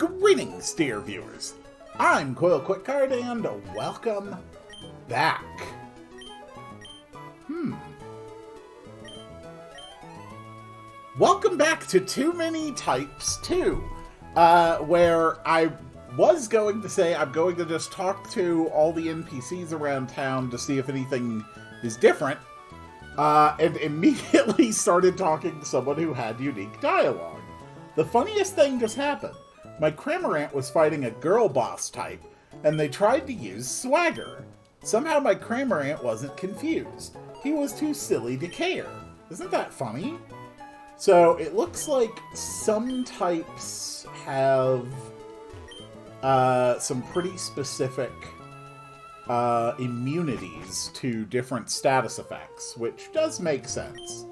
Greetings, dear viewers. I'm Coil Quickcard, and welcome back. Welcome back to Too Many Types 2, where I was going to say I'm going to just talk to all the NPCs around town to see if anything is different, and immediately started talking to someone who had unique dialogue. The funniest thing just happened. My Cramorant was fighting a girl boss type, and they tried to use Swagger. Somehow my Cramorant wasn't confused. He was too silly to care. Isn't that funny? So it looks like some types have some pretty specific immunities to different status effects, which does make sense.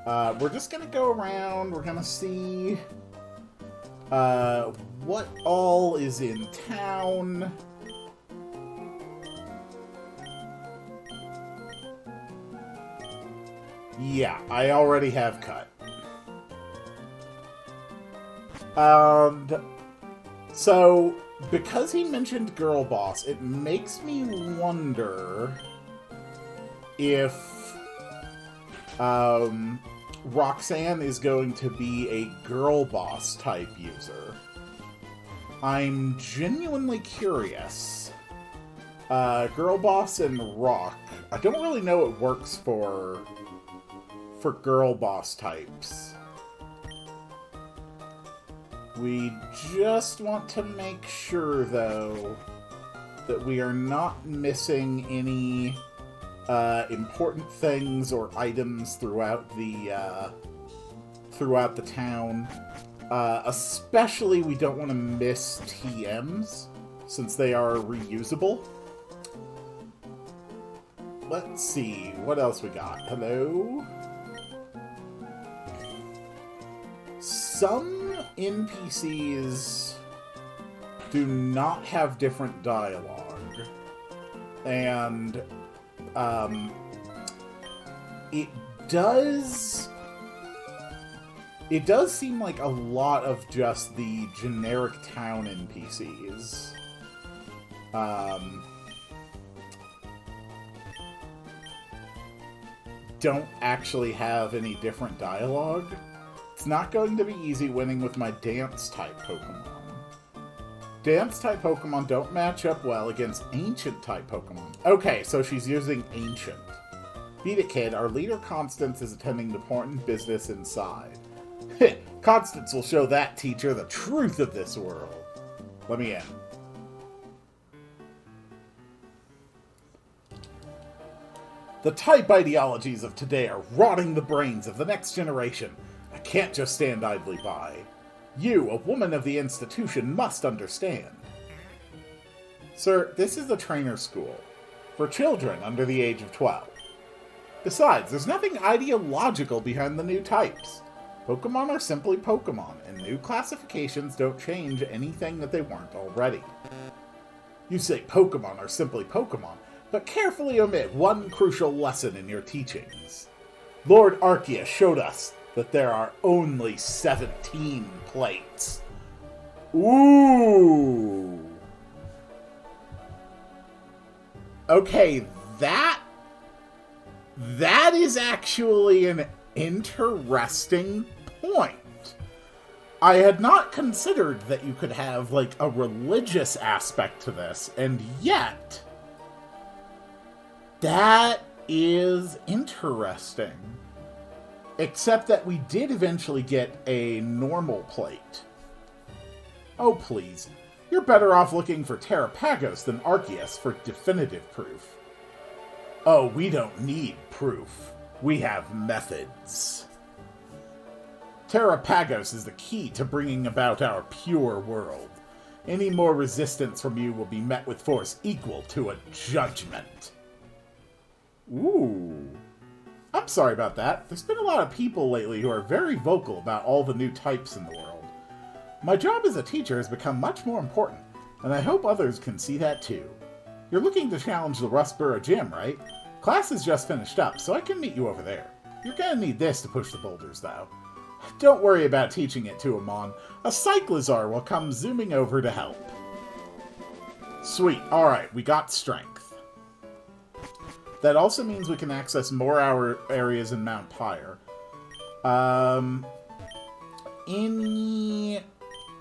We're just gonna go around, we're gonna see what all is in town. Yeah, I already have cut. So, because he mentioned Girl Boss, it makes me wonder if Roxanne is going to be a Girl Boss type user. I'm genuinely curious. Girl Boss and Rock. I don't really know what works for Girl Boss types. We just want to make sure, though, that we are not missing any important things or items throughout the town. Especially, we don't want to miss TMs, since they are reusable. Let's see, what else we got? Hello? Some NPCs do not have different dialogue, and it does seem like a lot of just the generic town NPCs. Don't actually have any different dialogue. It's not going to be easy winning with my Dance-type Pokemon. Dance-type Pokemon don't match up well against Ancient-type Pokemon. Okay, so she's using Ancient. Beat it, kid. Our leader, Constance, is attending to important business inside. Constance will show that teacher the truth of this world. Let me in. The type ideologies of today are rotting the brains of the next generation. I can't just stand idly by. You, a woman of the institution, must understand. Sir, this is a trainer school for children under the age of 12. Besides, there's nothing ideological behind the new types. Pokemon are simply Pokemon, and new classifications don't change anything that they weren't already. You say Pokemon are simply Pokemon, but carefully omit one crucial lesson in your teachings. Lord Arceus showed us that there are only 17 plates. Ooh. Okay, that is actually an interesting point. I had not considered that you could have, like, a religious aspect to this, and yet that is interesting. Except that we did eventually get a normal plate. Oh, please. You're better off looking for Terrapagos than Arceus for definitive proof. Oh, we don't need proof. We have methods. Terrapagos is the key to bringing about our pure world. Any more resistance from you will be met with force equal to a judgment. Ooh. I'm sorry about that. There's been a lot of people lately who are very vocal about all the new types in the world. My job as a teacher has become much more important, and I hope others can see that too. You're looking to challenge the Rustboro Gym, right? Class is just finished up, so I can meet you over there. You're gonna need this to push the boulders, though. Don't worry about teaching it to Amon. A Cyclizar will come zooming over to help. Sweet. Alright, we got strength. That also means we can access more areas in Mount Pyre.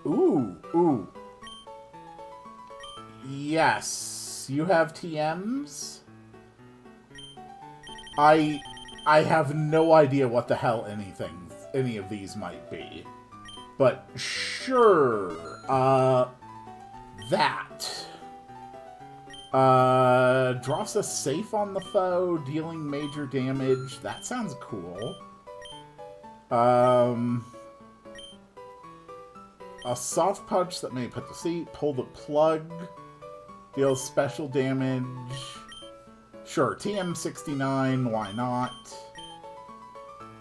Ooh. Yes. You have TMs? I have no idea what the hell any of these might be. But sure. That. Drops us safe on the foe, dealing major damage. That sounds cool. A soft punch that may put to sleep. Pull the plug. Deals special damage. Sure, TM69, why not?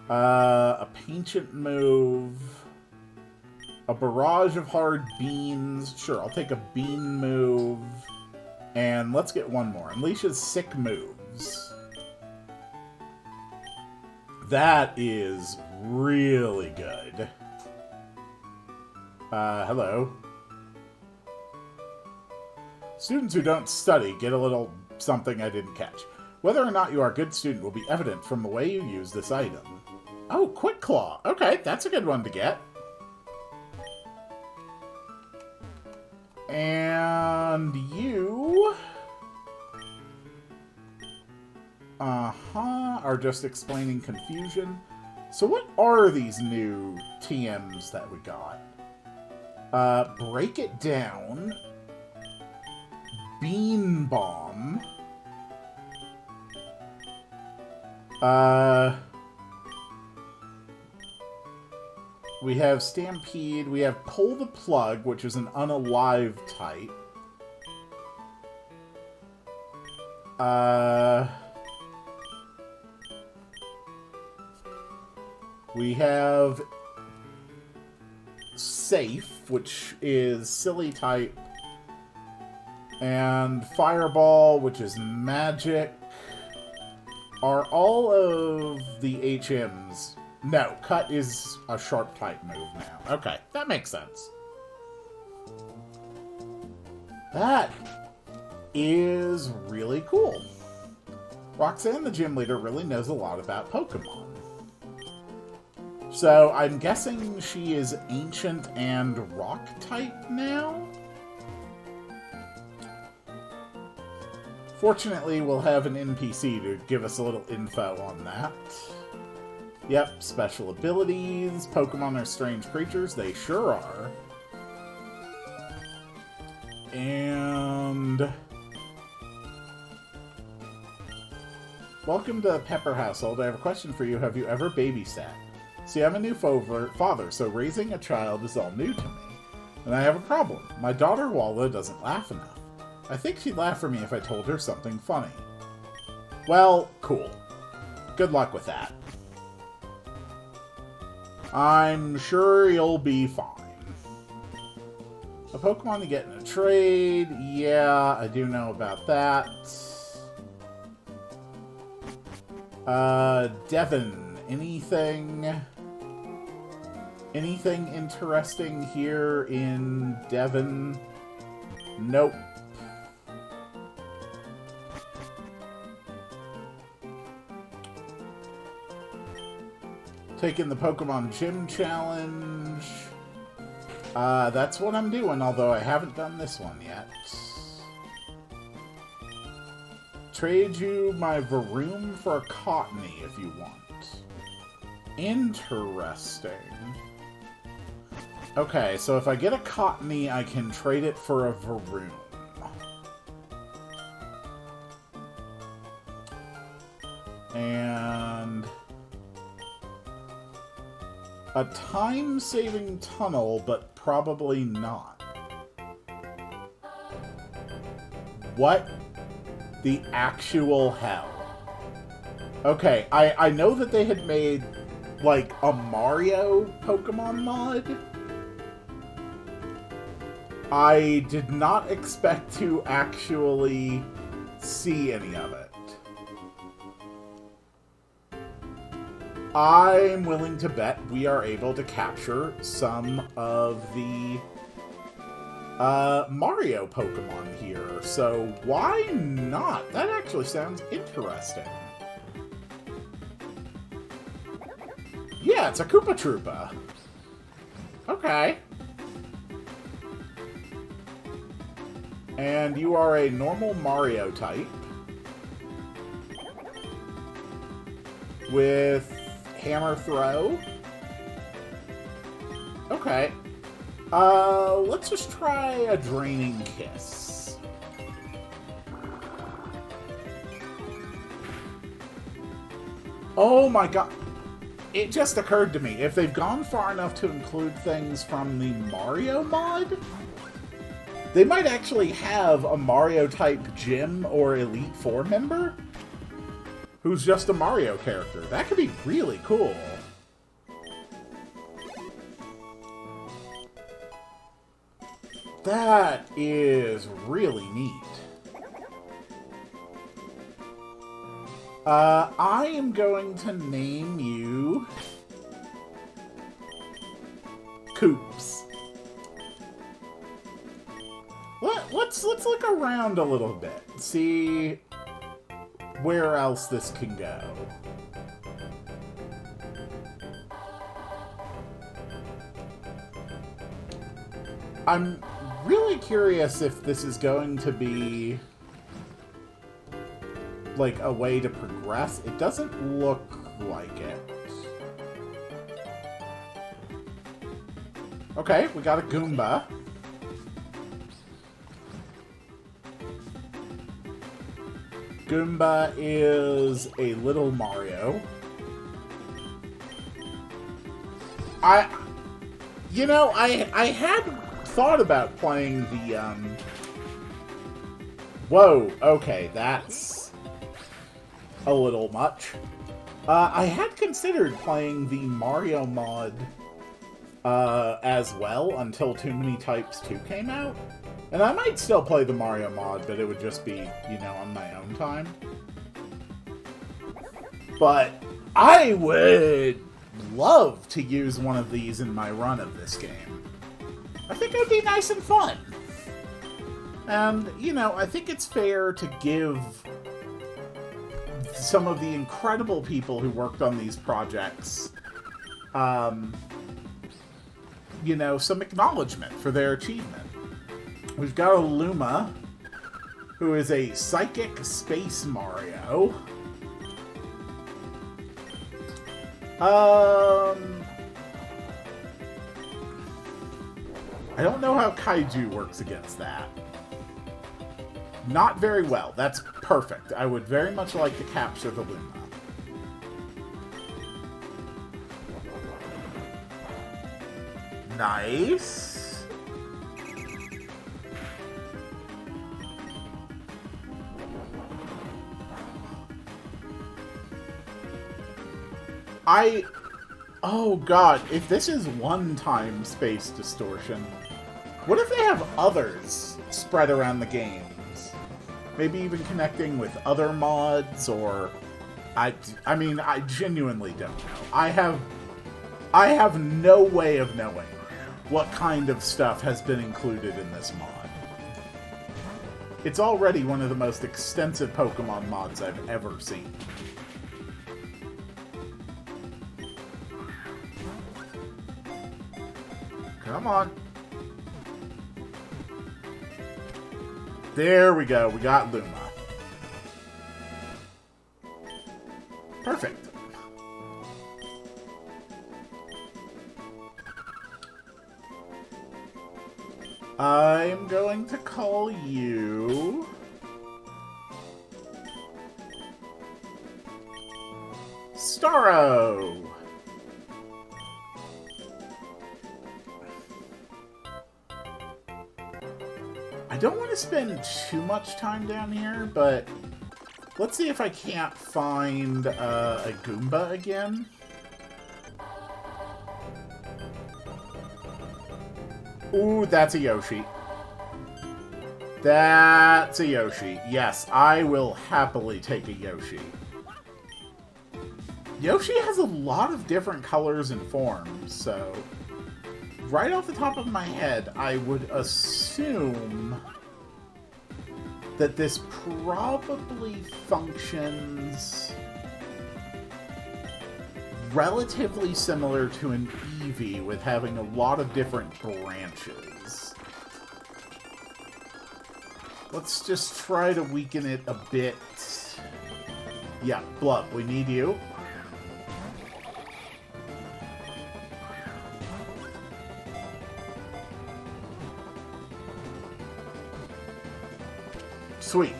A Pancient move. A barrage of hard beans. Sure, I'll take a bean move. And let's get one more. Unleashes sick moves. That is really good. Hello. Students who don't study get a little something I didn't catch. Whether or not you are a good student will be evident from the way you use this item. Oh, Quick Claw. Okay, that's a good one to get. And you... are just explaining confusion. So what are these new TMs that we got? Break it down. Bean Bomb. We have Stampede. We have Pull the Plug, which is an unalive type. We have Safe, which is silly type. And Fireball, which is magic. Are all of the HMs... No, Cut is a sharp type move now. Okay, that makes sense. That is really cool. Roxanne, the gym leader, really knows a lot about Pokemon. So, I'm guessing she is Ancient and Rock type now? Fortunately, we'll have an NPC to give us a little info on that. Yep, special abilities. Pokemon are strange creatures. They sure are. And... welcome to the Pepper household. I have a question for you. Have you ever babysat? See, I'm a new father, so raising a child is all new to me. And I have a problem. My daughter, Walla, doesn't laugh enough. I think she'd laugh for me if I told her something funny. Well, cool. Good luck with that. I'm sure you'll be fine. A Pokemon to get in a trade. Yeah, I do know about that. Devin, anything interesting here in Devin? Nope. Taking the Pokemon Gym Challenge. That's what I'm doing, although I haven't done this one yet. Trade you my Varoom for a Cottony if you want. Interesting. Okay, so if I get a Cottony, I can trade it for a Varoom. And... a time-saving tunnel, but probably not. What the actual hell? Okay, I know that they had made, like, a Mario Pokemon mod. I did not expect to actually see any of it. I'm willing to bet we are able to capture some of the Mario Pokemon here. So why not? That actually sounds interesting. Yeah, it's a Koopa Troopa. Okay. And you are a normal Mario type. With Hammer Throw. Okay. Let's just try a Draining Kiss. Oh my god. It just occurred to me, if they've gone far enough to include things from the Mario mod, they might actually have a Mario-type gym or Elite Four member who's just a Mario character. That could be really cool. That is really neat. I am going to name you Koops. Let's look around a little bit. See where else this can go. I'm really curious if this is going to be like a way to progress. It doesn't look like it. Okay, we got a Goomba. Goomba is a little Mario. You know, I had thought about playing the, Whoa, okay, that's a little much. I had considered playing the Mario mod, as well until Too Many Types 2 came out. And I might still play the Mario mod, but it would just be, you know, on my own time. But I would love to use one of these in my run of this game. I think it would be nice and fun. And, you know, I think it's fair to give some of the incredible people who worked on these projects, you know, some acknowledgement for their achievement. We've got a Luma, who is a Psychic Space Mario. I don't know how Kaiju works against that. Not very well. That's perfect. I would very much like to capture the Luma. Nice. Oh god, if this is one-time space distortion, what if they have others spread around the games? Maybe even connecting with other mods, or... I mean, I genuinely don't know. I have no way of knowing what kind of stuff has been included in this mod. It's already one of the most extensive Pokemon mods I've ever seen. Come on. There we go. We got Luma. Perfect. I'm going to call you... Starro! I don't want to spend too much time down here, but let's see if I can't find a Goomba again. Ooh, that's a Yoshi. That's a Yoshi. Yes, I will happily take a Yoshi. Yoshi has a lot of different colors and forms, so right off the top of my head, I would assume that this probably functions relatively similar to an Eevee, with having a lot of different branches. Let's just try to weaken it a bit. Yeah, Blub, we need you. Sweet.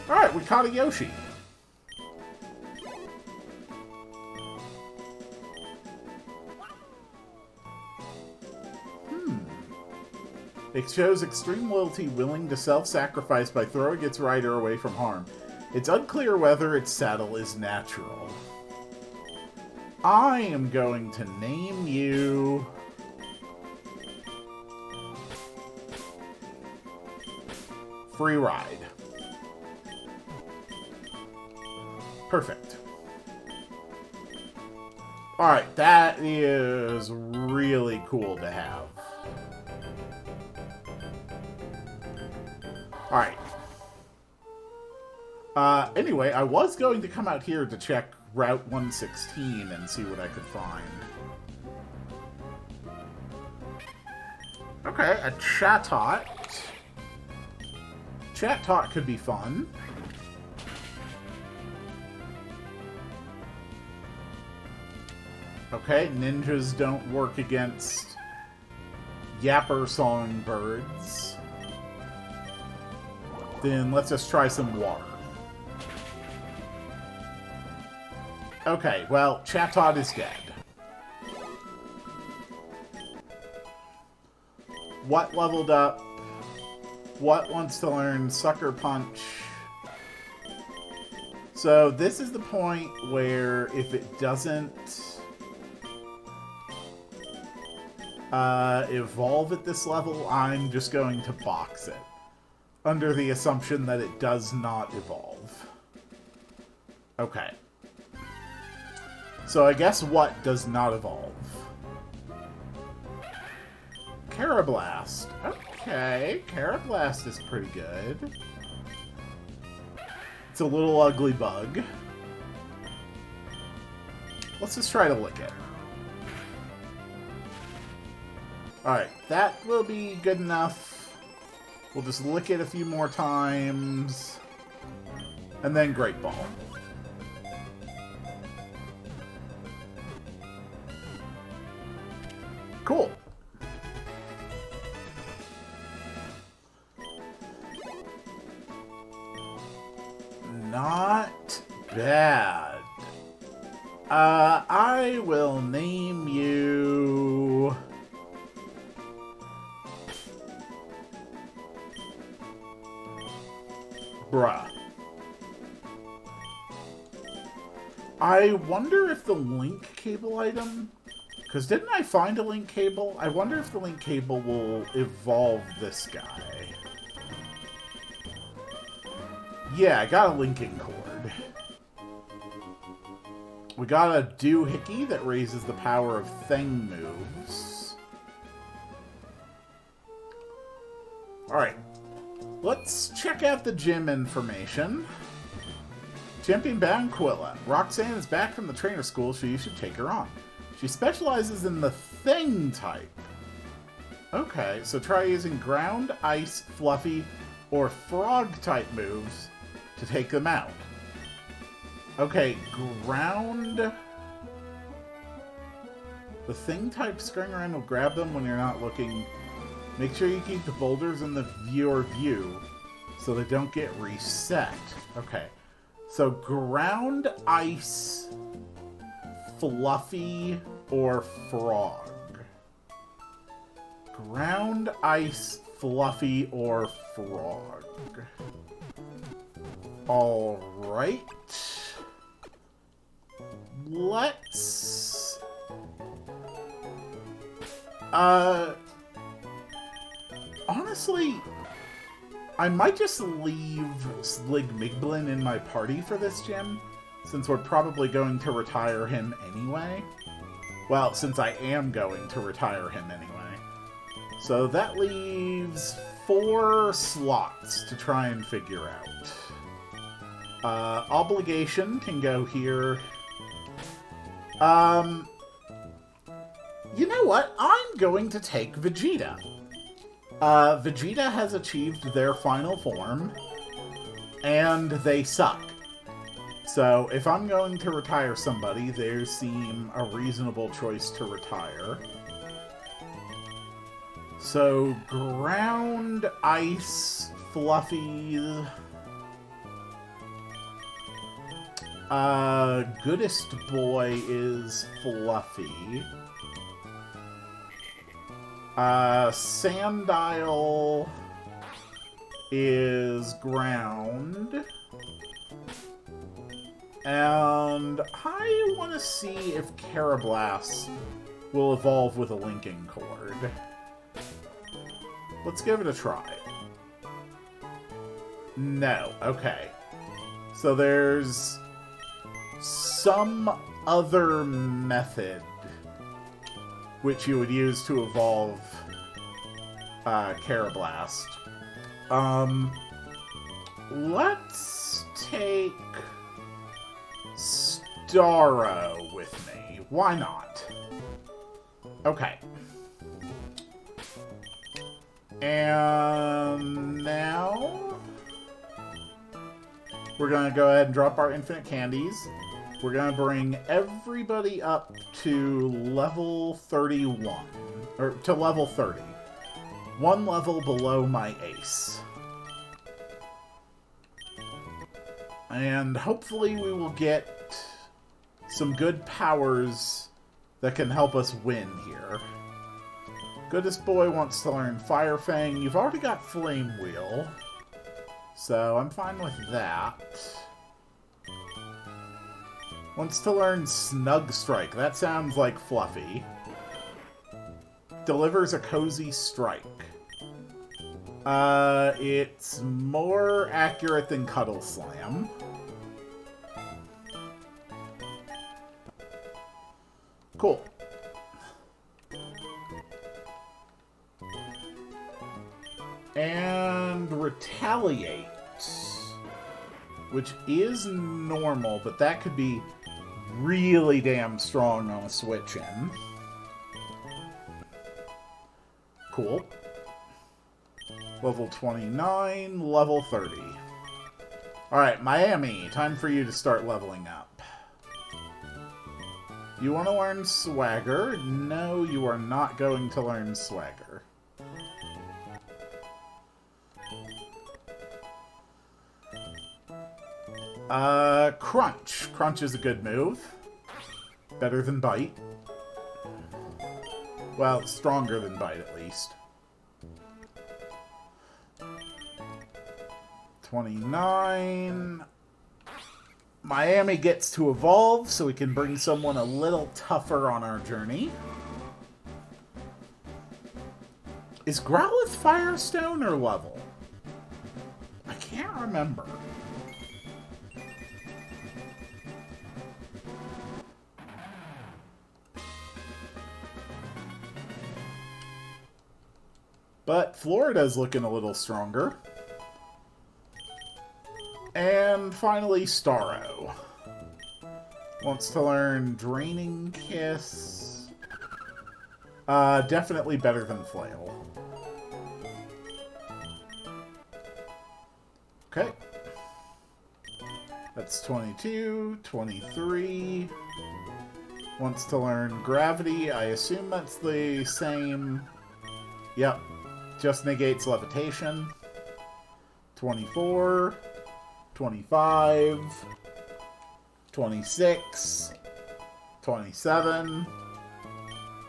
Alright, we caught a Yoshi. It shows extreme loyalty, willing to self-sacrifice by throwing its rider away from harm. It's unclear whether its saddle is natural. I am going to name you... Free Ride. Perfect. Alright, that is really cool to have. Alright. Anyway, I was going to come out here to check Route 116 and see what I could find. Okay, a Chatot. Chatot could be fun. Okay, ninjas don't work against Yapper songbirds. Then let's just try some water. Okay, well, Chatot is dead. What leveled up? What wants to learn Sucker Punch? So this is the point where if it doesn't evolve at this level, I'm just going to box it. Under the assumption that it does not evolve. Okay. So I guess what does not evolve? Carablast. Okay, Carablast is pretty good. It's a little ugly bug. Let's just try to lick it. Alright, that will be good enough. We'll just lick it a few more times. And then Great Ball. Cool. Not bad. I will name you... Bruh. I wonder if the link cable item... Because didn't I find a link cable? I wonder if the link cable will evolve this guy. Yeah, I got a linking cord. We got a Doohickey that raises the power of Thing moves. Alright. Let's check out the gym information. Champion Banquilla. Roxanne is back from the trainer school, so you should take her on. She specializes in the Thing type. Okay, so try using Ground, Ice, Fluffy, or Frog type moves to take them out. Okay, Ground... The Thing type scurrying around will grab them when you're not looking. Make sure you keep the boulders in the viewer view so they don't get reset. Okay, so Ground, Ice, Fluffy, or Frog. Ground, Ice, Fluffy, or Frog. Alright. Let's... Honestly, I might just leave Sligmiglin in my party for this gym, since we're probably going to retire him anyway. Well, since I am going to retire him anyway. So that leaves 4 slots to try and figure out. Obligation can go here. You know what? I'm going to take Vegeta. Vegeta has achieved their final form, and they suck. So, if I'm going to retire somebody, they seem a reasonable choice to retire. So, Ground, Ice, Fluffy... Goodest Boy is Fluffy. Sandile is Ground. And I want to see if Karablas will evolve with a linking cord. Let's give it a try. No. Okay. So there's some other method which you would use to evolve Karablas. Let's take Starro with me. Why not? Okay. And now we're going to go ahead and drop our infinite candies. We're going to bring everybody up to level 31. Or to level 30. 1 level below my ace. And hopefully we will get some good powers that can help us win here. Goodest Boy wants to learn Fire Fang. You've already got Flame Wheel, so I'm fine with that. Wants to learn Snug Strike. That sounds like Fluffy. Delivers a Cozy Strike. It's more accurate than Cuddle Slam. Cool. And Retaliate, which is normal, but that could be really damn strong on a switch-in. Cool. Level 29, level 30. Alright, Miami, time for you to start leveling up. You want to learn Swagger? No, you are not going to learn Swagger. Crunch. Crunch is a good move. Better than Bite. Well, stronger than Bite, at least. 29. Miami gets to evolve, so we can bring someone a little tougher on our journey. Is Growlithe Firestone or level? I can't remember. But Florida's looking a little stronger. And finally, Starro. Wants to learn Draining Kiss. Definitely better than Flail. Okay. That's 22, 23. Wants to learn Gravity. I assume that's the same. Yep. Just negates Levitation. 24. 25. 26. 27.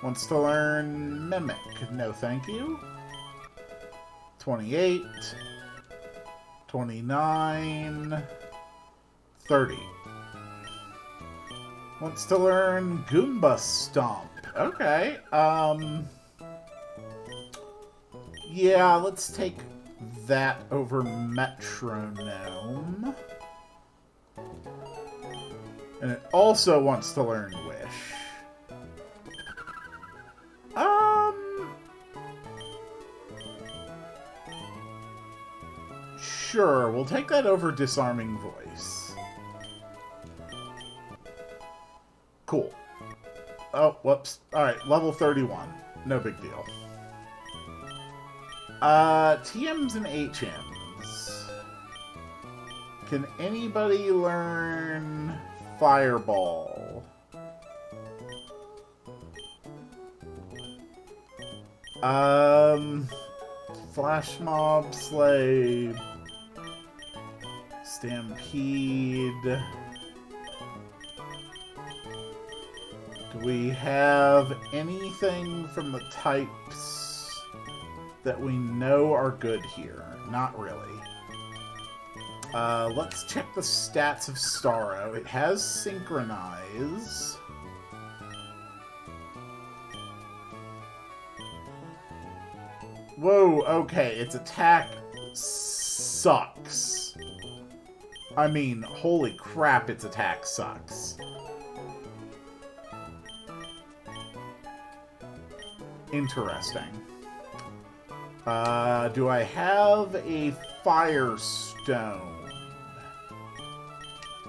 Wants to learn Mimic. No thank you. 28. 29. 30. Wants to learn Goomba Stomp. Okay, yeah, let's take that over Metronome. And it also wants to learn Wish. Sure, we'll take that over Disarming Voice. Cool. Oh, whoops. Alright, level 31. No big deal. TMs and HMs. Can anybody learn Fireball? Flash Mob, Slay, Stampede. Do we have anything from the types that we know are good here? Not really. Let's check the stats of Starro. It has Synchronize. Whoa, okay, its attack sucks. I mean, holy crap, its attack sucks. Interesting. Do I have a Firestone?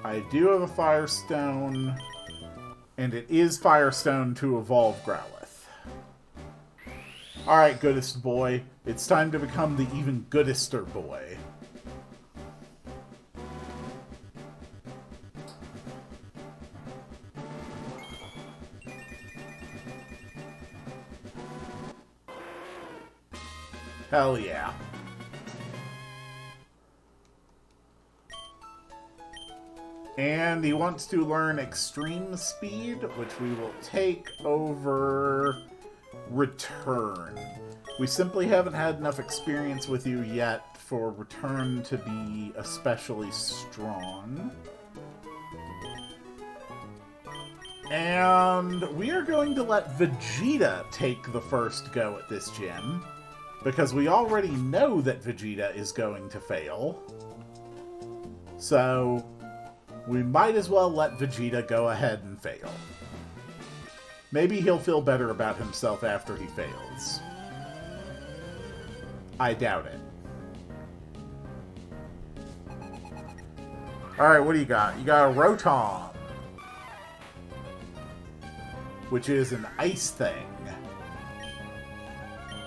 I do have a Firestone, and it is Firestone to evolve Growlithe. Alright, goodest boy. It's time to become the even goodester boy. Hell yeah. And he wants to learn Extreme Speed, which we will take over Return. We simply haven't had enough experience with you yet for Return to be especially strong. And we are going to let Vegeta take the first go at this gym, because we already know that Vegeta is going to fail. So we might as well let Vegeta go ahead and fail. Maybe he'll feel better about himself after he fails. I doubt it. Alright, what do you got? You got a Rotom, which is an ice thing.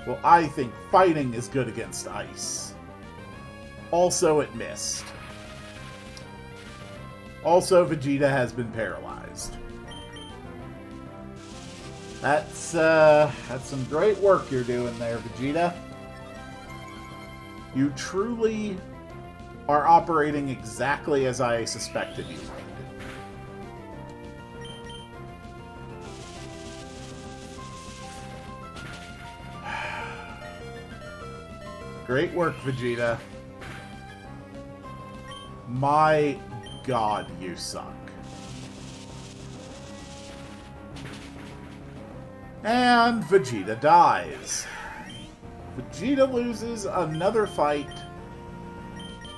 Well, I think fighting is good against ice. Also, it missed. Also, Vegeta has been paralyzed. That's some great work you're doing there, Vegeta. You truly are operating exactly as I suspected you would. Great work, Vegeta. My God, you suck. And Vegeta dies. Vegeta loses another fight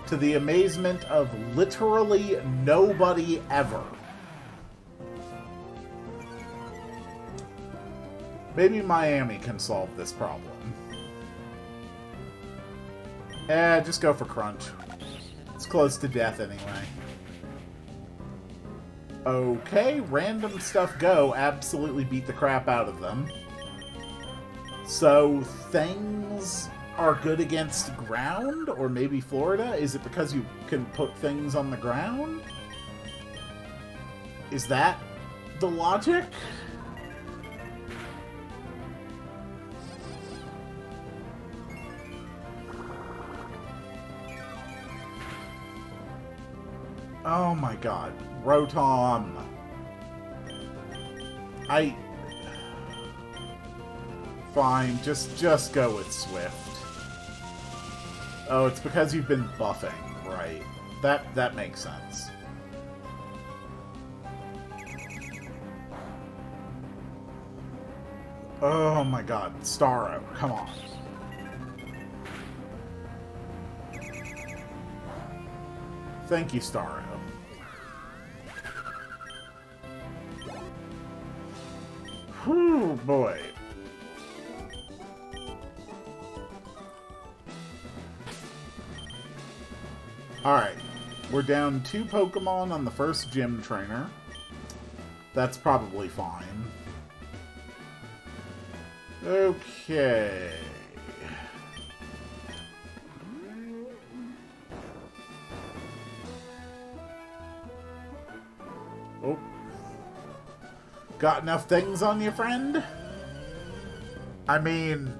to the amazement of literally nobody ever. Maybe Miami can solve this problem. Just go for Crunch. It's close to death anyway. Okay, random stuff go. Absolutely beat the crap out of them. So, things are good against ground? Or maybe Florida? Is it because you can put things on the ground? Is that the logic? Oh my god. Rotom. Fine, just go with Swift. Oh, it's because you've been buffing, right. That makes sense. Oh my god, Starro, come on. Thank you, Starro. Oh, boy. Alright. We're down 2 Pokemon on the first gym trainer. That's probably fine. Okay. Oh. Got enough things on you, friend? I mean,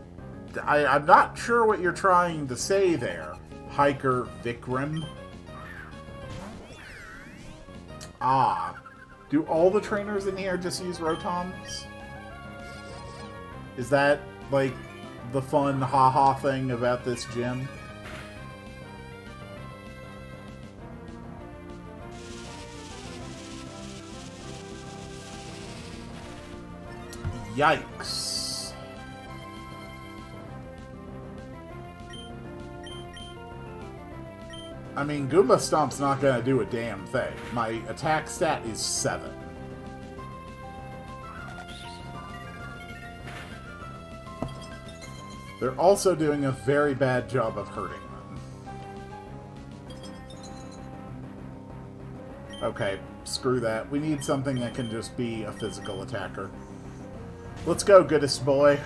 I'm not sure what you're trying to say there, Hiker Vikram. Ah. Do all the trainers in here just use Rotons? Is that, like, the fun haha thing about this gym? Yikes. I mean, Goomba Stomp's not gonna do a damn thing. My attack stat is 7. They're also doing a very bad job of hurting them. Okay, screw that. We need something that can just be a physical attacker. Let's go, goodest boy.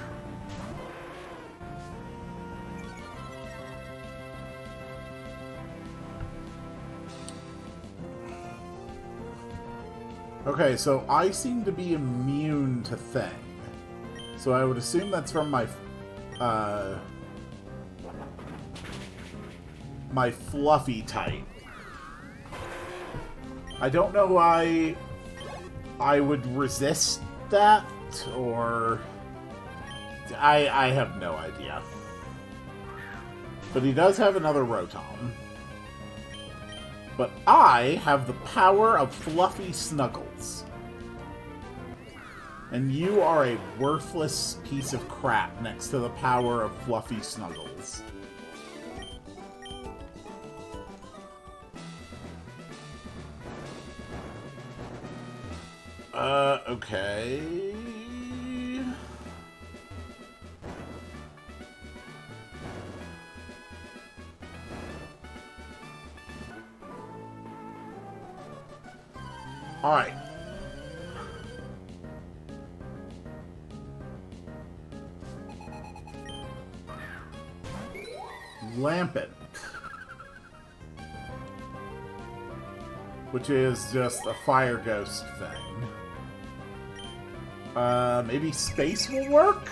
Okay, so I seem to be immune to Thing. So I would assume that's from my my fluffy type. I don't know why I would resist that, or... I have no idea. But he does have another Rotom. But I have the power of Fluffy Snuggles. And you are a worthless piece of crap next to the power of Fluffy Snuggles. Okay... Alright. Lampent. Which is just a fire ghost thing. Maybe space will work?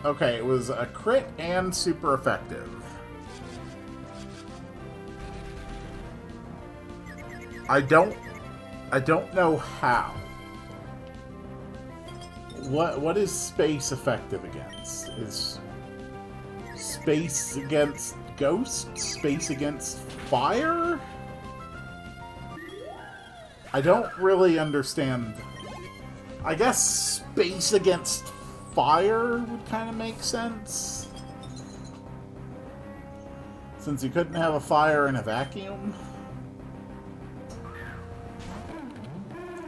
Okay, it was a crit and super effective. I don't know how. What is space effective against? Is space against ghosts? Space against fire? I don't really understand. I guess space against fire would kind of make sense. Since you couldn't have a fire in a vacuum.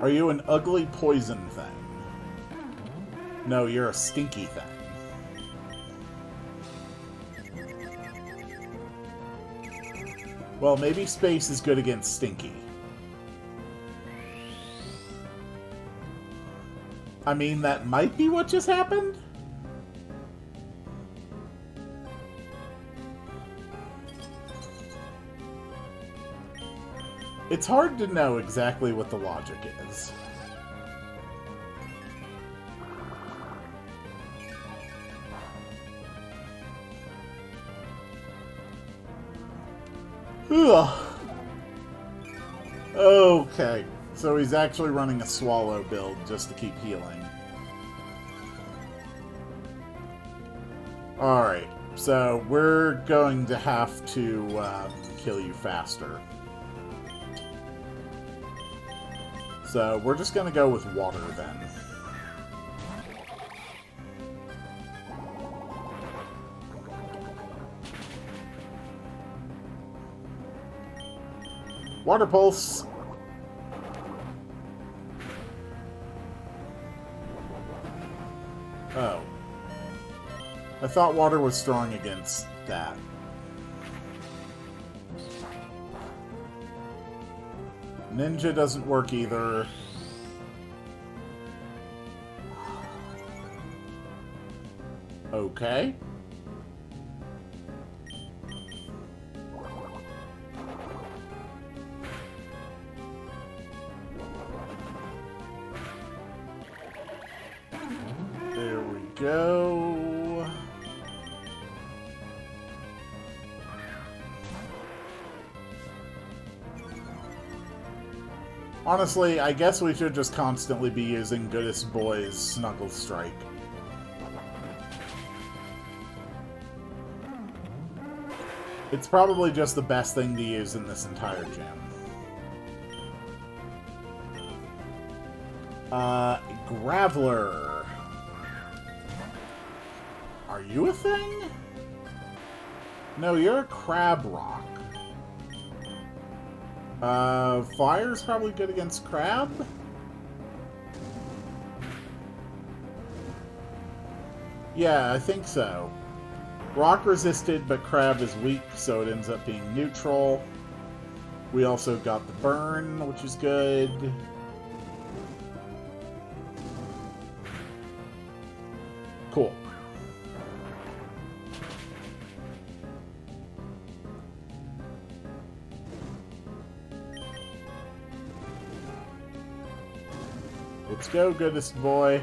Are you an ugly poison thing? No, you're a stinky thing. Well, maybe space is good against stinky. I mean, that might be what just happened? It's hard to know exactly what the logic is. Ugh. Okay, so he's actually running a Swallow build just to keep healing. Alright, so we're going to have to kill you faster. So we're just going to go with water then. Water Pulse. thought water was strong against that. Ninja doesn't work either. Okay. There we go. Honestly, I guess we should just constantly be using Goodest Boy's Snuggle Strike. It's probably just the best thing to use in this entire gym. Graveler. Are you a thing? No, you're a Crab Rock. Fire's probably good against Crab? Yeah, I think so. Rock resisted, but Crab is weak, so it ends up being neutral. We also got the burn, which is good. Cool. Let's go, Goodest Boy.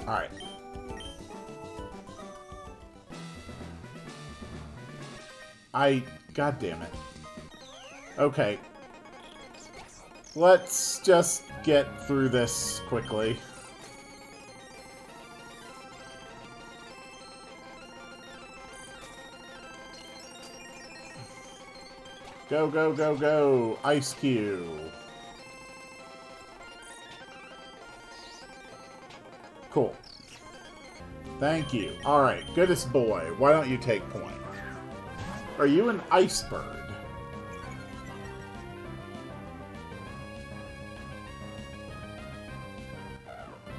Alright. God damn it. Okay. Let's just get through this quickly. Go, go, go, go! Ice Cube. Cool. Thank you. Alright, Goodest Boy, why don't you take point? Are you an ice bird?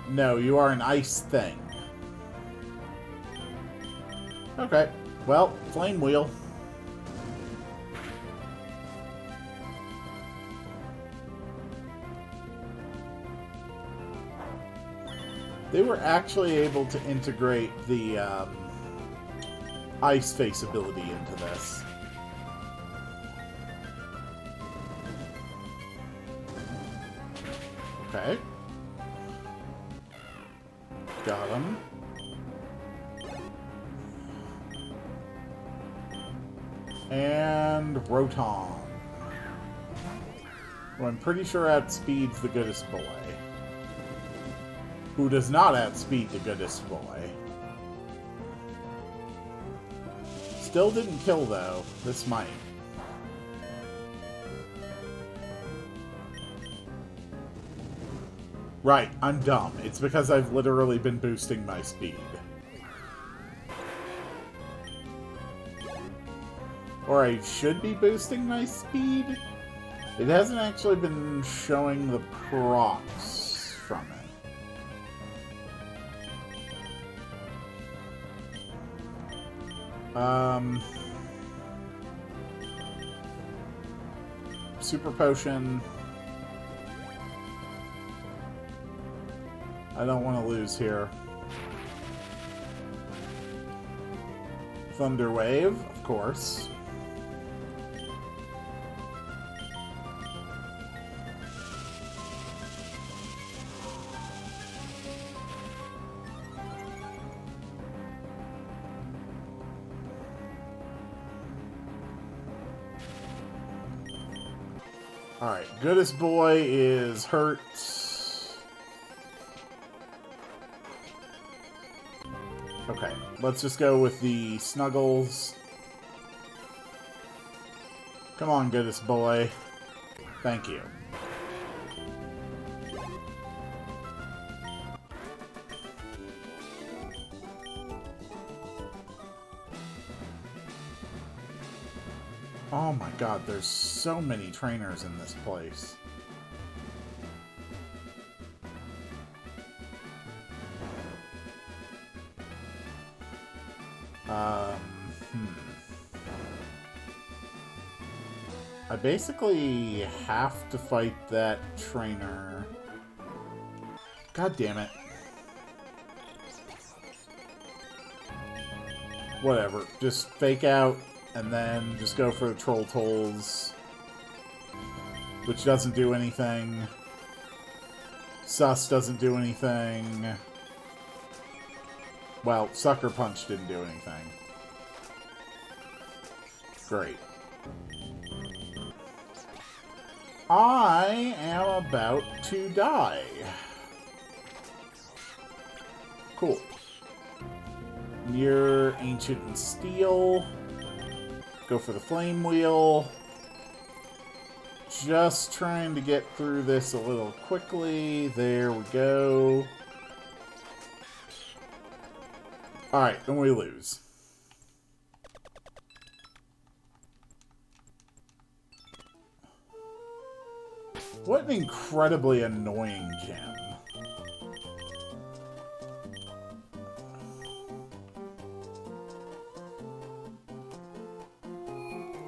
No, you are an ice thing. Okay, well, Flame Wheel. They were actually able to integrate the Ice Face ability into this. Okay. Got him. And Rotom. Who I'm pretty sure outspeeds the Goodest Boy. Who does not outspeed the Goodest Boy. Still didn't kill, though. This might. Right, I'm dumb. It's because I've literally been boosting my speed. Or I should be boosting my speed? It hasn't actually been showing the procs from it. Super Potion. I don't want to lose here. Thunder Wave, of course. Alright, Goodest Boy is hurt. Okay, let's just go with the Snuggles. Come on, Goodest Boy. Thank you. Oh my god, there's so many trainers in this place. Um, I basically have to fight that trainer. God damn it. Whatever. Just fake out, and then just go for the Troll Tolls, which doesn't do anything. Sus doesn't do anything. Well, Sucker Punch didn't do anything. Great. I am about to die. Cool. You're Ancient and Steel. Go for the Flame Wheel. Just trying to get through this a little quickly. There we go. Alright, and we lose. What an incredibly annoying gem.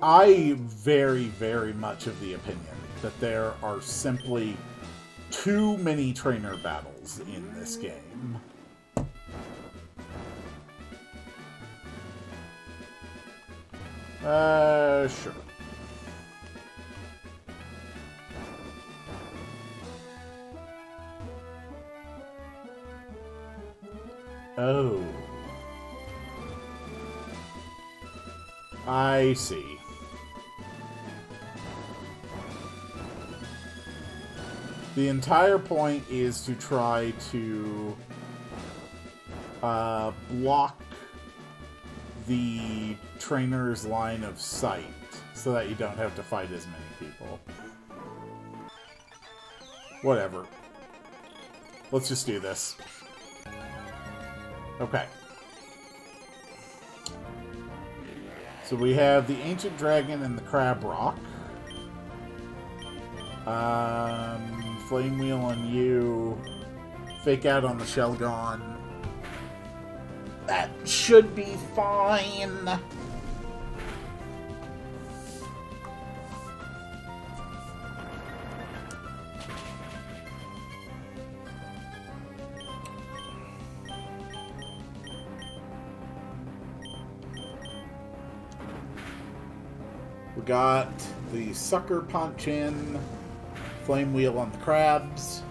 I very, very much of the opinion that there are simply too many trainer battles in this game. Sure. Oh. I see. The entire point is to try to block the trainer's line of sight so that you don't have to fight as many people. Whatever. Let's just do this. Okay. So we have the Ancient Dragon and the Crab Rock. Flame Wheel on you. Fake out on the Shelgon. That should be fine. We got the Sucker Punch in. Flame Wheel on the crabs.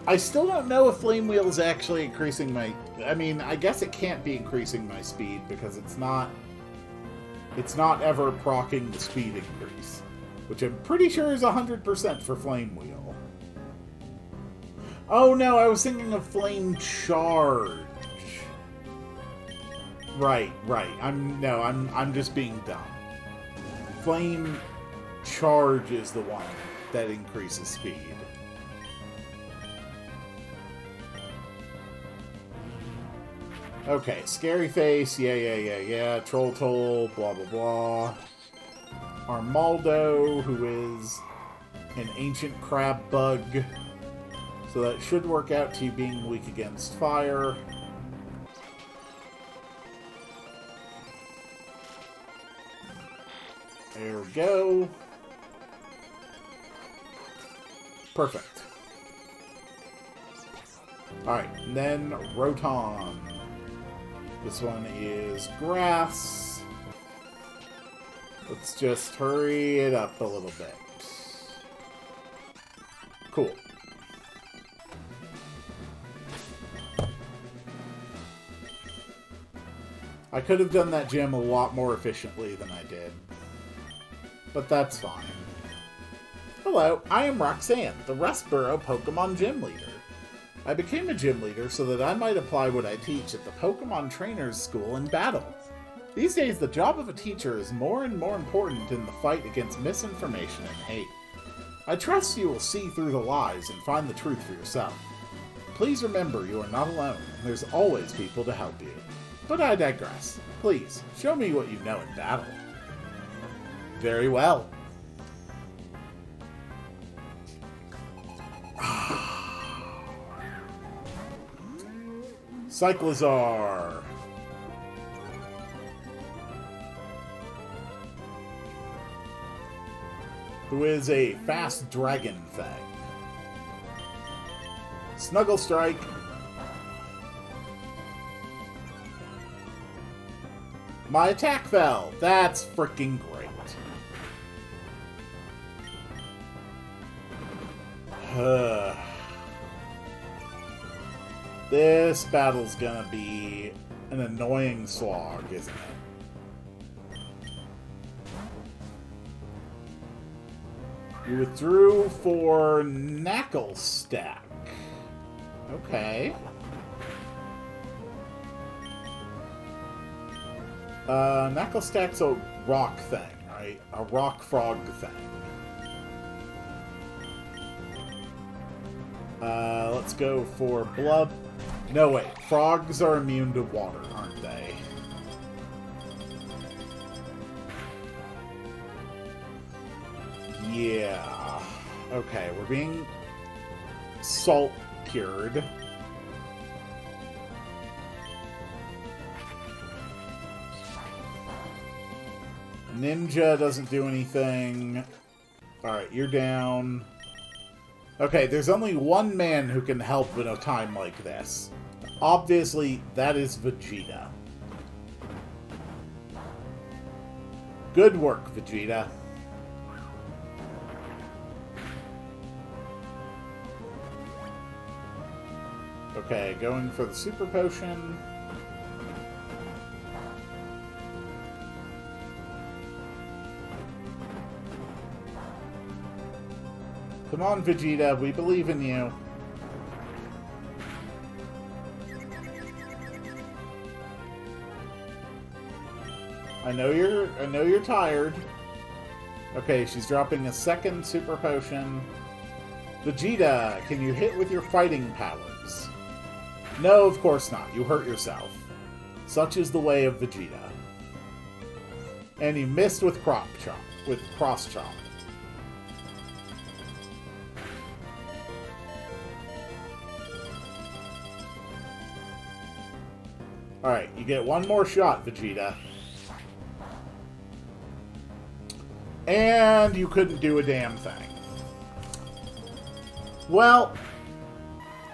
I still don't know if Flame Wheel is actually increasing my... I mean, I guess it can't be increasing my speed because it's not ever proccing the speed increase, which I'm pretty sure is 100% for Flame Wheel. Oh no, I was thinking of Flame Charge. Right. I'm just being dumb. Flame Charge is the one that increases speed. Okay, Scary Face, yeah. Troll Toll, blah blah blah. Armaldo, who is an ancient crab bug. So that should work out to you being weak against fire. There we go. Perfect. Alright, and then Rotom. This one is grass. Let's just hurry it up a little bit. Cool. I could have done that gym a lot more efficiently than I did. But that's fine. Hello, I am Roxanne, the Rustboro Pokemon Gym Leader. I became a gym leader so that I might apply what I teach at the Pokemon Trainers School in battle. These days, the job of a teacher is more and more important in the fight against misinformation and hate. I trust you will see through the lies and find the truth for yourself. Please remember you are not alone, and there's always people to help you. But I digress. Please, show me what you know in battle. Very well. Cyclizar. Who is a fast dragon thing. Snuggle Strike. My attack fell. That's freaking great. This battle's gonna be an annoying slog, isn't it? You withdrew for Knackle Stack. Okay. Knackle Stack's a rock thing, right? A rock frog thing. Let's go for blood. No, wait. Frogs are immune to water, aren't they? Yeah. Okay, we're being salt cured. Ninja doesn't do anything. Alright, you're down. Okay, there's only one man who can help in a time like this. Obviously, that is Vegeta. Good work, Vegeta. Okay, going for the Super Potion. Come on, Vegeta, we believe in you. I know you're tired. Okay, she's dropping a second Super Potion. Vegeta, can you hit with your fighting powers? No, of course not. You hurt yourself. Such is the way of Vegeta. And he missed with Cross Chop. Alright, you get one more shot, Vegeta. And you couldn't do a damn thing. Well,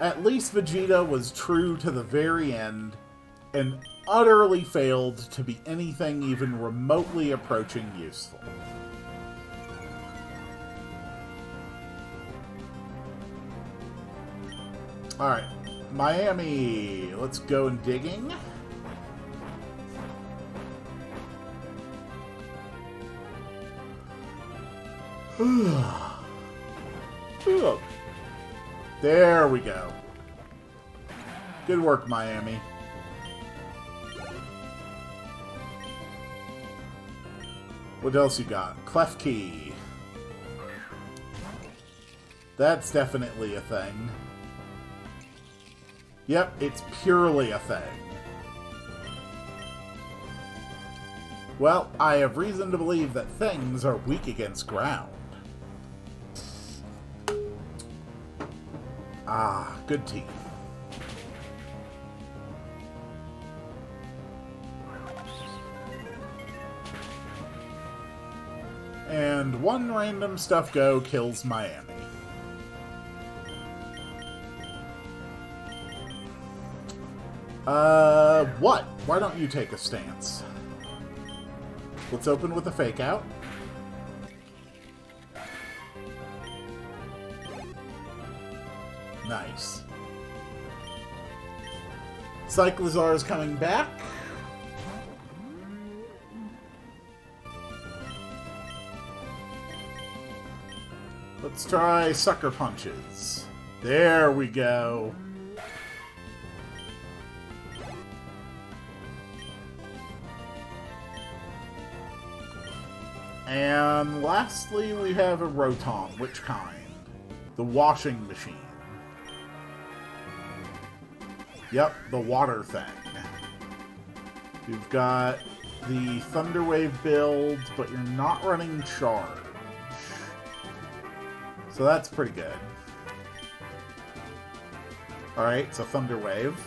at least Vegeta was true to the very end and utterly failed to be anything even remotely approaching useful. Alright, Miami, let's go in digging. There we go. Good work, Miami. What else you got? Klefki. That's definitely a thing. Yep, it's purely a thing. Well, I have reason to believe that things are weak against ground. Ah, good teeth. And one random stuff go kills Miami. What? Why don't you take a stance? Let's open with a fake out. Nice. Cyclizar is coming back. Let's try Sucker Punches. There we go. And lastly, we have a Rotom. Which kind? The washing machine. Yep, the water thing. You've got the Thunder Wave build, but you're not running Charge. So that's pretty good. Alright, so Thunder Wave.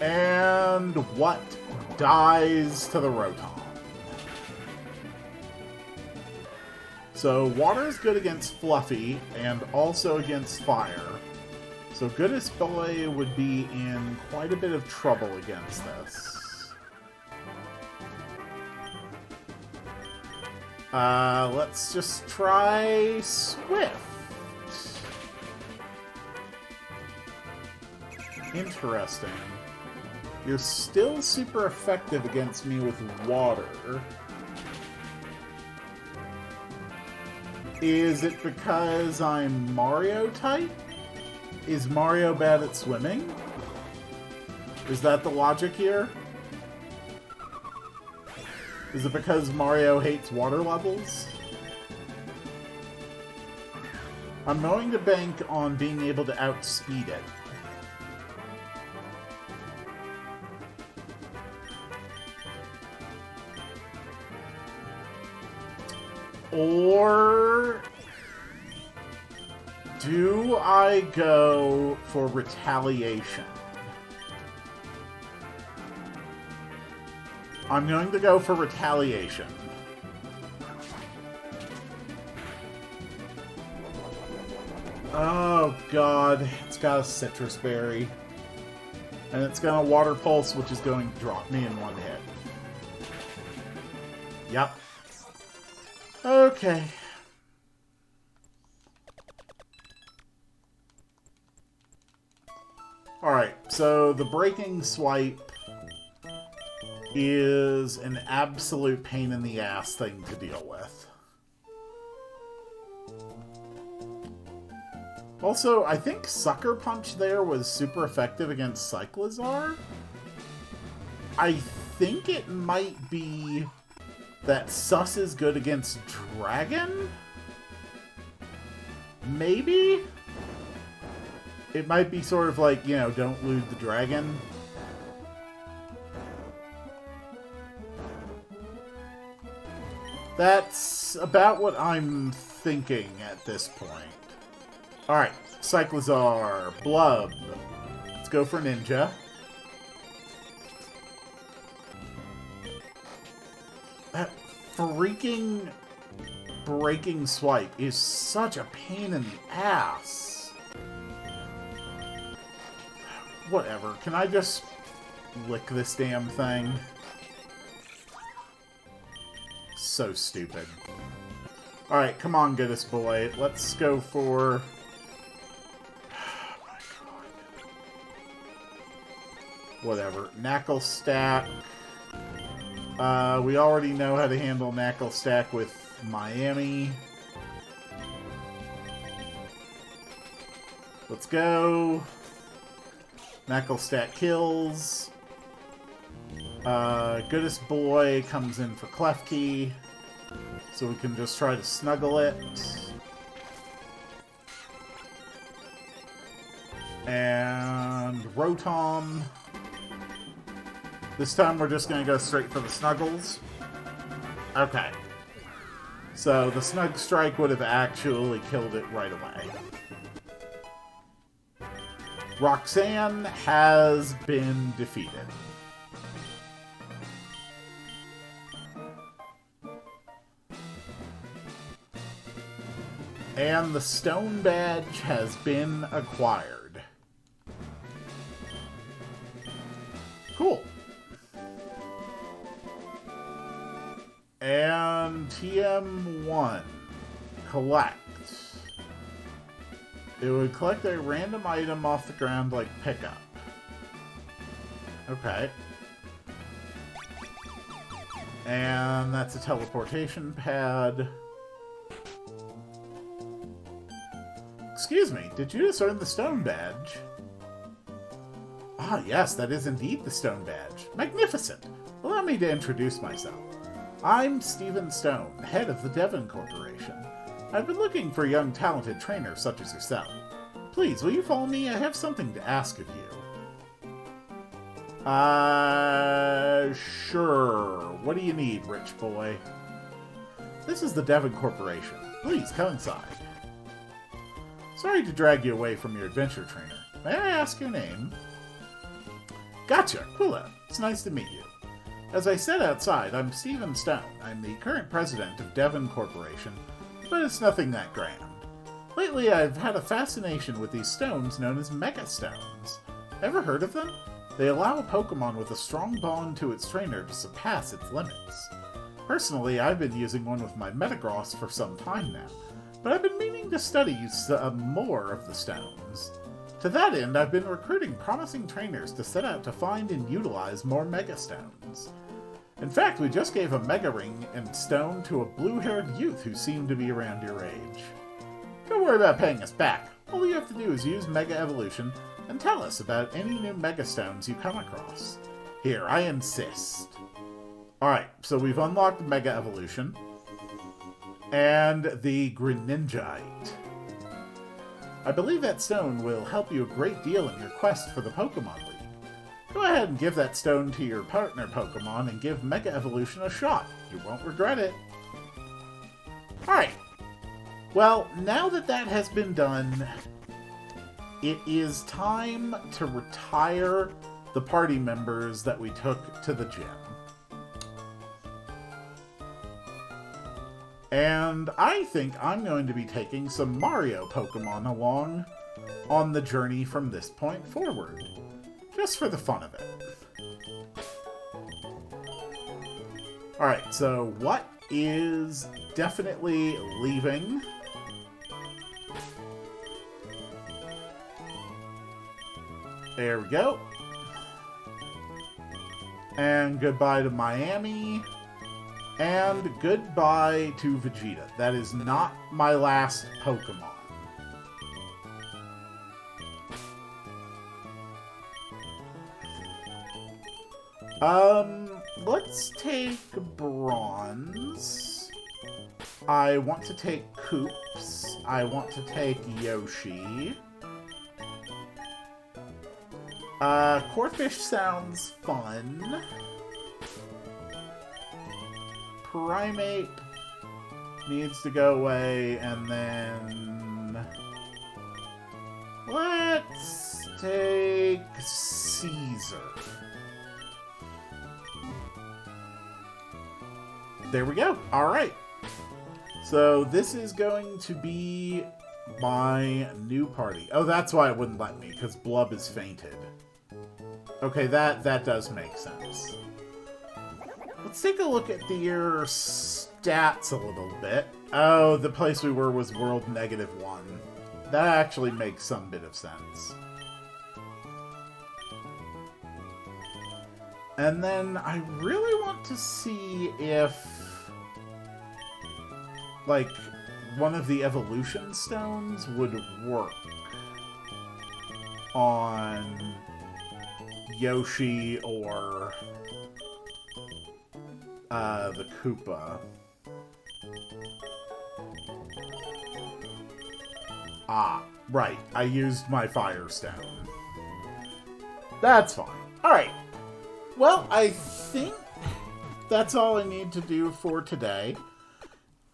And what dies to the Rotom? So water is good against Fluffy and also against fire. So Goodness Boy would be in quite a bit of trouble against this. Let's just try Swift. Interesting. You're still super effective against me with water. Is it because I'm Mario type? Is Mario bad at swimming? Is that the logic here? Is it because Mario hates water levels? I'm going to bank on being able to outspeed it. Or do I go for retaliation? I'm going to go for retaliation. Oh god, it's got a citrus berry. And it's got a water pulse, which is going to drop me in one hit. Yep. Okay. Alright, so the Breaking Swipe is an absolute pain in the ass thing to deal with. Also, I think Sucker Punch there was super effective against Cyclizar. I think it might be that Sus is good against Dragon? Maybe? It might be sort of like, you know, don't lose the dragon. That's about what I'm thinking at this point. Alright, Cyclizar, Blub. Let's go for Ninja. That freaking Breaking Swipe is such a pain in the ass. Whatever. Can I just lick this damn thing? So stupid. Alright, come on, Goodness Boy. Let's go for... Oh my god. Whatever. Knuckle Stack. We already know how to handle Knuckle Stack with Miami. Let's go. Knuckle Stack kills. Goodness Boy comes in for Klefki. So we can just try to snuggle it. And Rotom. This time we're just going to go straight for the snuggles. Okay. So the Snug Strike would have actually killed it right away. Roxanne has been defeated. And the Stone Badge has been acquired. Cool. And TM1. Collect. It would collect a random item off the ground like pickup. Okay. And that's a teleportation pad. Excuse me, did you just earn the Stone Badge? Ah, yes, that is indeed the Stone Badge. Magnificent! Allow me to introduce myself. I'm Stephen Stone, head of the Devon Corporation. I've been looking for a young, talented trainer such as yourself. Please, will you follow me? I have something to ask of you. Sure. What do you need, rich boy? This is the Devon Corporation. Please, come inside. Sorry to drag you away from your adventure trainer. May I ask your name? Gotcha, Quilla. It's nice to meet you. As I said outside, I'm Stephen Stone. I'm the current president of Devon Corporation, but it's nothing that grand. Lately, I've had a fascination with these stones known as Mega Stones. Ever heard of them? They allow a Pokemon with a strong bond to its trainer to surpass its limits. Personally, I've been using one with my Metagross for some time now, but I've been meaning to study some more of the stones. To that end, I've been recruiting promising trainers to set out to find and utilize more Mega Stones. In fact, we just gave a Mega Ring and Stone to a blue-haired youth who seemed to be around your age. Don't worry about paying us back. All you have to do is use Mega Evolution and tell us about any new Mega Stones you come across. Here, I insist. Alright, so we've unlocked Mega Evolution. And the Greninjite. I believe that stone will help you a great deal in your quest for the Pokemon League. Go ahead and give that stone to your partner Pokemon and give Mega Evolution a shot. You won't regret it. Alright. Well, now that that has been done, it is time to retire the party members that we took to the gym. And I think I'm going to be taking some Mario Pokemon along on the journey from this point forward. Just for the fun of it. Alright, so what is definitely leaving? There we go. And goodbye to Miami. And goodbye to Vegeta. That is not my last Pokemon. Let's take Bronze. I want to take Koops. I want to take Yoshi. Corphish sounds fun. Primeape needs to go away, and then let's take Caesar. There we go. Alright. So this is going to be my new party. Oh, that's why it wouldn't let me, because Blub is fainted. Okay, that does make sense. Let's take a look at your stats a little bit. Oh, the place we were was World -1. That actually makes some bit of sense. And then I really want to see if, like, one of the evolution stones would work on Yoshi or the Koopa. Ah, right. I used my Fire Stone. That's fine. Alright. Well, I think that's all I need to do for today.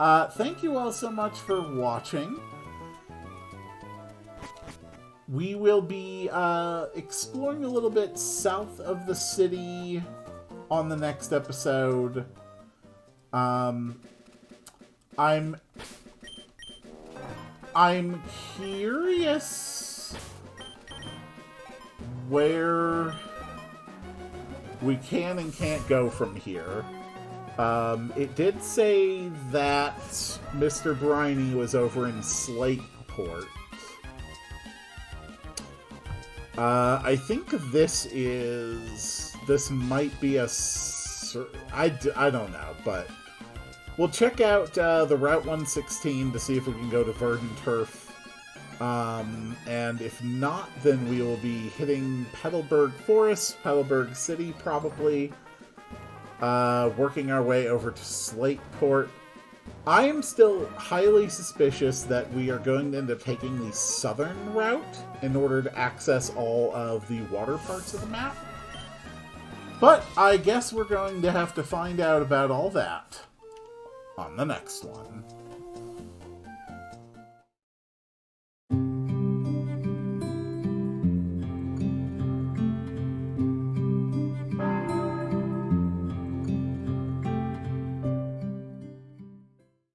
Thank you all so much for watching. We will be exploring a little bit south of the city on the next episode. I'm curious where we can and can't go from here. It did say that Mr. Briny was over in Slateport. I think this might be a... I don't know, but we'll check out the Route 116 to see if we can go to Verdant Turf. And if not, then we will be hitting Petalburg Forest, Petalburg City probably, working our way over to Slateport. I am still highly suspicious that we are going to end up taking the southern route in order to access all of the water parts of the map. But I guess we're going to have to find out about all that on the next one.